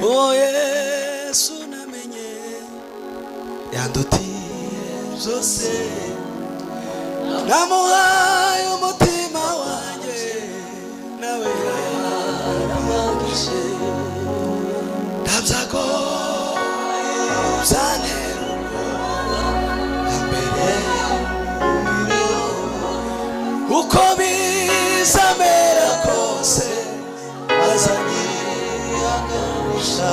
Oh Yesu namenye yandutiye byose, namuhaye umutima wanjye nawe yaramwagije. Ntabyago byantera ubwoba mbere uko bizamera kose azanyihanganisha.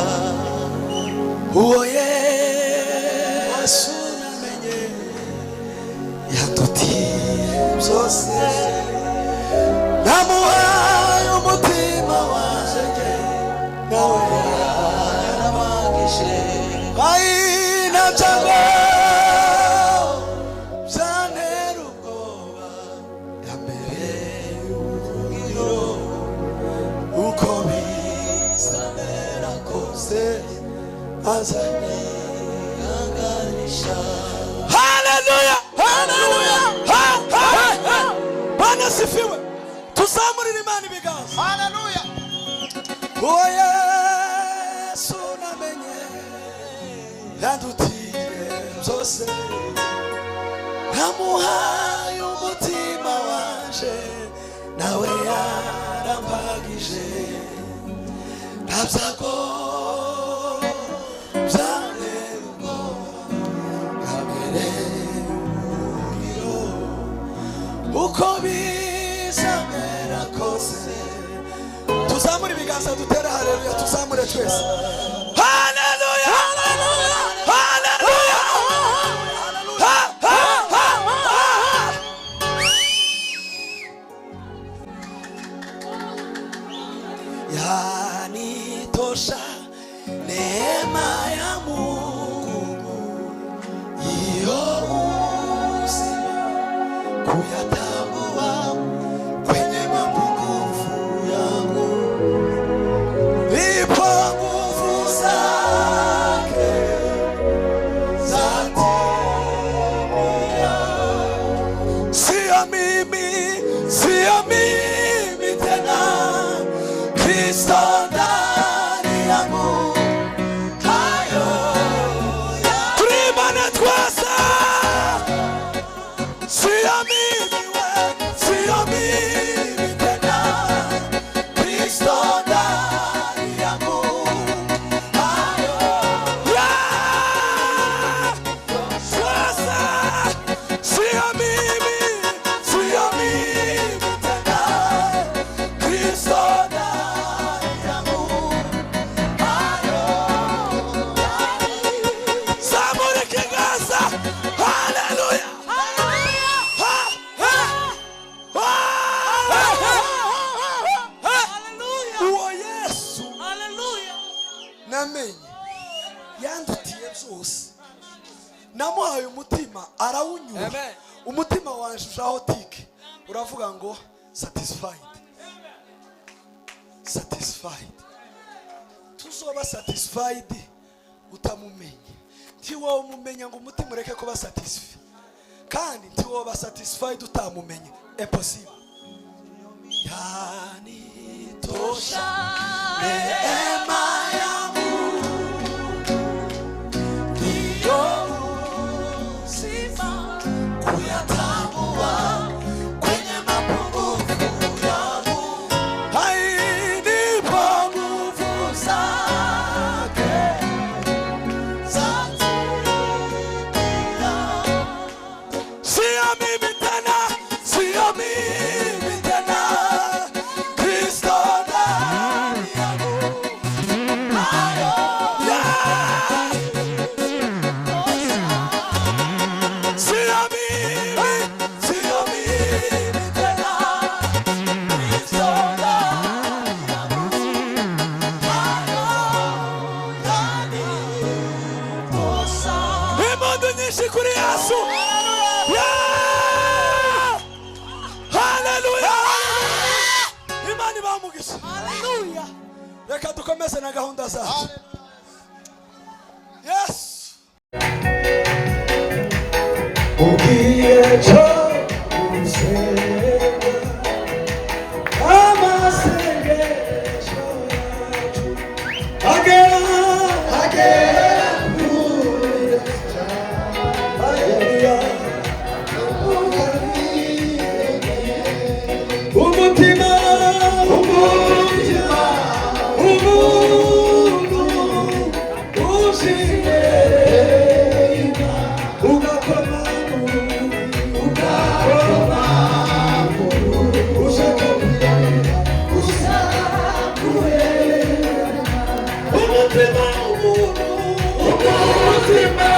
Uwo Yesu namenye yandutiye byose, namuhaye umutima wanjye nawe yaramwagije. Ntabyago byantera ubwoba mbere y'ubuhungiro uko bizamera kose azanyihanganisha. Haleluya, haleluya, Bwana sifiwe. Tuzamurire Imana ibiganza. Haleluya. Uwo Yesu namenye yandutiye byose, namuhaye umutima wanje nawe yarampagije. Ntabyago byantera ubwoba mbere y'umuriro uko bizamera kose. Tuzamure ibiganza dutere haleluya, tuzamure twese. Haleluya, haleluya, haleluya, yanitosha neema ya Mungu iyo uzima kuyatambua kwenye mapungufu yangu. Ipo nguvu zake zatimia, sio mimi, sio mimi tena, Kristo ndani yangu. Hayo tulimane twasa, sio mimi we, sio mimi tena, Kristo ndani yangu. Hayo twasa, sio mimi, sio mimi tena, Kristo ndani yangu. Hayo zamuri kiganza. Haleluya, uwo Yesu namenye yandutiye byose, namuhaye umutima arawunyura. Umutima wanje ujaho tike, uravuga ngo satisfied, satisfied. Tuzoba satisfied utamumenye, ntiwowe umumenya ngo umutima ureke kuba satisfied, kandi ntiwoba satisfied utamumenye. Impossible. Yanitosha neema ya Mungu ndiyo uzima kuyatambua kwenye mapungufu yangu. Hainipo nguvu zake zatimia, sio mimi tena, sio mimi tena, Kristo ndani yangu. Sio mimi, sio mimi tena, Kristo ndani yangu. Impundu nyinshi kuri Yesu. Haleluya, Imana ibamugisha. Haleluya. Reka dukomeze na gahunda zacu. Yes. Ugiye cyo usenga amasengesho yacu agera Umutima